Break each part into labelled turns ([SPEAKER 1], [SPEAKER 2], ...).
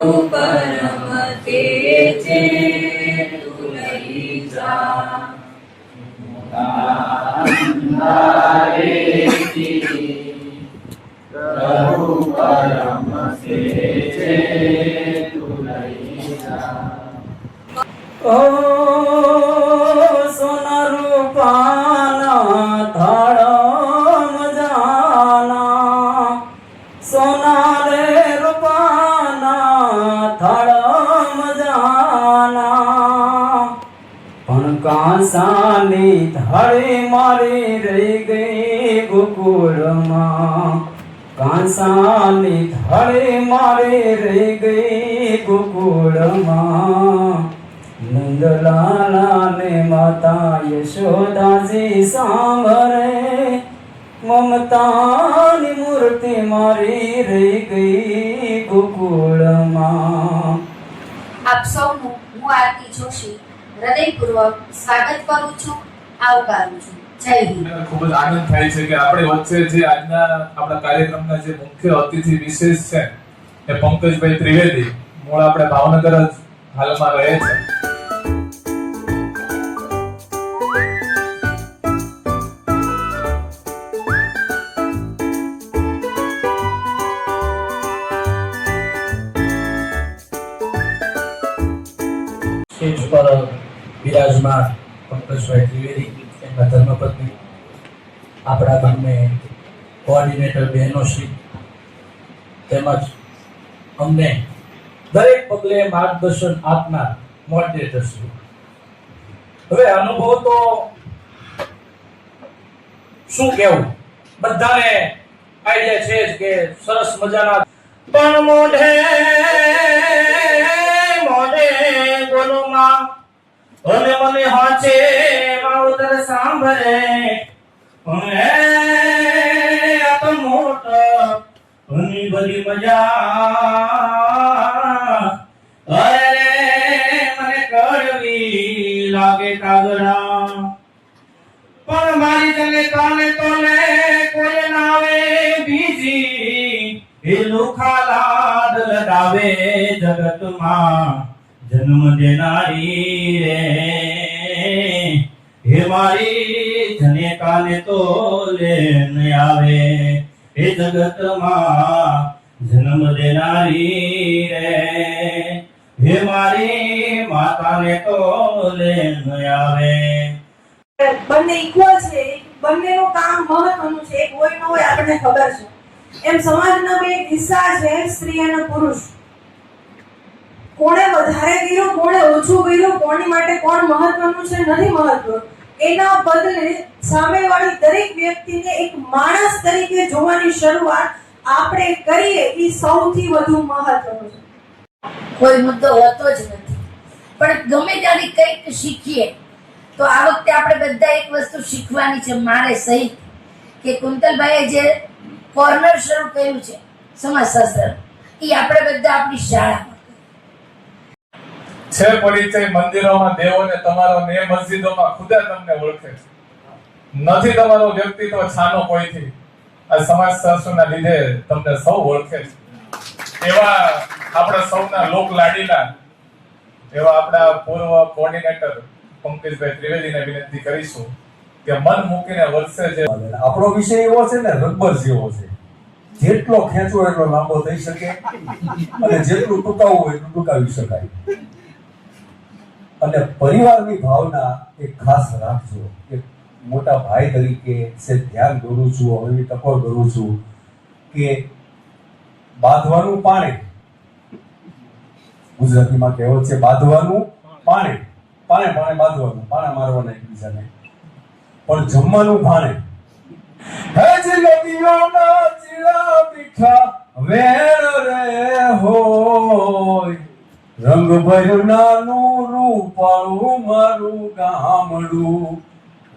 [SPEAKER 1] પરમ તેજે તું લઈ જા પ્રભુ પરમ તેજે તું લઈ જા। ઓ સોના રૂપાના ધડમ જાના સોના રે રૂપાના ધડમ જાના પણ કાંસાની ધડી મારી રહી ગઈ ગોકુળમાં કાંસાની ધડી મારી રહી ગઈ ગોકુળમાં નંદલાલા ને માતા યશોદાજી સાંભળે મમતાની મૂર્તિ મારી રહી ગઈ ગોકુળમાં।
[SPEAKER 2] આપ સૌનું હું આરતી જોશી હૃદયપૂર્વક સ્વાગત કરું છું, આવકારું છું। જય હિન્દ।
[SPEAKER 3] ખૂબ જ આનંદ થાય છે કે આપણે વચ્ચે જે આજના આપણા કાર્યક્રમના જે મુખ્ય અતિથિ વિશેષ છે એ પંકજભાઈ ત્રિવેદી, મૂળ આપણે ભાવનગર જ હાલમાં રહે છે।
[SPEAKER 4] સ્ટેજ પર બિરાજમાન પંકજભાઈ ત્રિવેદી, એમના ધર્મપત્ની, આપણા ગામને કોઓર્ડિનેટર બહેનોશ્રી તેમજ અમને દરેક પગલે માર્ગદર્શન આપનાર મોડરેટરશ્રી। હવે અનુભવ તો શું કહેવું, બધાને આઈડિયા છે જ કે સરસ મજાના પણ મોઢે બોલુમાં અને મને હાચે માવતર સાંભળે આ તો મોટા ઘણી બધી મજા અરે મને કડવી લાગે કાગડા પણ મારી તને કાને તોલે કોઈ ના આવે બીજી એ લુખા લાડ લડાવે જગતમાં જન્મ દેનારી રે હે મારી જને કાને તો લેન આવે હે જગતમાં જન્મ દેનારી રે હે મારી માતાને તો લેન આવે।
[SPEAKER 5] બંને ઇક્વલ છે, બંનેનું કામ મહત્વનું છે, એક હોય ન હોય આપણને ખબર છે। એમ સમાજના બે હિસ્સા છે, સ્ત્રી અને પુરુષ। કોણે વધારે કર્યું, કોણે ઓછું કર્યું, કોની માટે કોણ મહત્વનું છે નથી મહત્વ, એના બદલે સામેવાળી દરેક વ્યક્તિને એક માણસ તરીકે જોવાની શરૂઆત આપણે કરીએ એ સૌથી વધુ મહત્વનું છે।
[SPEAKER 2] કોઈ મુદ્દો હોતો જ નથી, પણ ગમે ત્યાંથી કંઈક શીખીએ તો આ વખતે આપણે બધા એક વસ્તુ શીખવાની છે, મારે સહિત, કે કુંતલભાઈએ જે કોર્નર શરૂ કર્યું છે સમાજશાસ્ત્ર, એ આપણે બધા આપણી શાળામાં
[SPEAKER 3] છે પરિચય મંદિરોમાં દેવોને તમારો ને મસ્જિદોમાં ખુદા તમને ઓળખે છે, નથી તમારો વ્યક્તિત્વ છાનો કોઈથી, આ સમાજશાસ્ત્રના લીધે તમને સૌ ઓળખે છે। એવા આપણા સૌના લોક લાડીલા એવા આપણા પૂર્વ કોઓર્ડિનેટર પંકજભાઈ ત્રિવેદીને વિનંતી કરીશું કે મન મૂકીને વર્ષે જે
[SPEAKER 6] આપણો વિષય એવો છે ને રબર જેવો છે, જેટલો ખેંચવો એટલો લાંબો થઈ શકે અને જેટલું ટૂંકાવવું હોય એટલું ટૂંકાવી શકાય। અને પરિવારની ભાવના એક ખાસ રાખજો। એક મોટા ભાઈ તરીકે ધ્યાન દોરું છું, હવે ટકોર કરું છું કે બાંધવાનું પાણી, ગુજરાતીમાં કહેવત છે બાંધવાનું પાણી, પાણે પાણે બાંધવાનું, પાણા મારવાના એકબીજાને, પણ જમવાનું ભાણે। હે જિલેબીઓના ચીલા મીઠા વેણ રે હોય, રંગ ભર્યું નાનું રૂપાળું મારું ગામડું,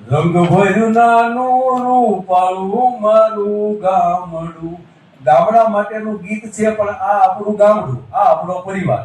[SPEAKER 6] રંગ ભર્યું નાનું રૂપાળું મારું ગામડું। ગામડા માટેનું ગીત છે, પણ આ આપણું ગામડું, આ આપણો પરિવાર।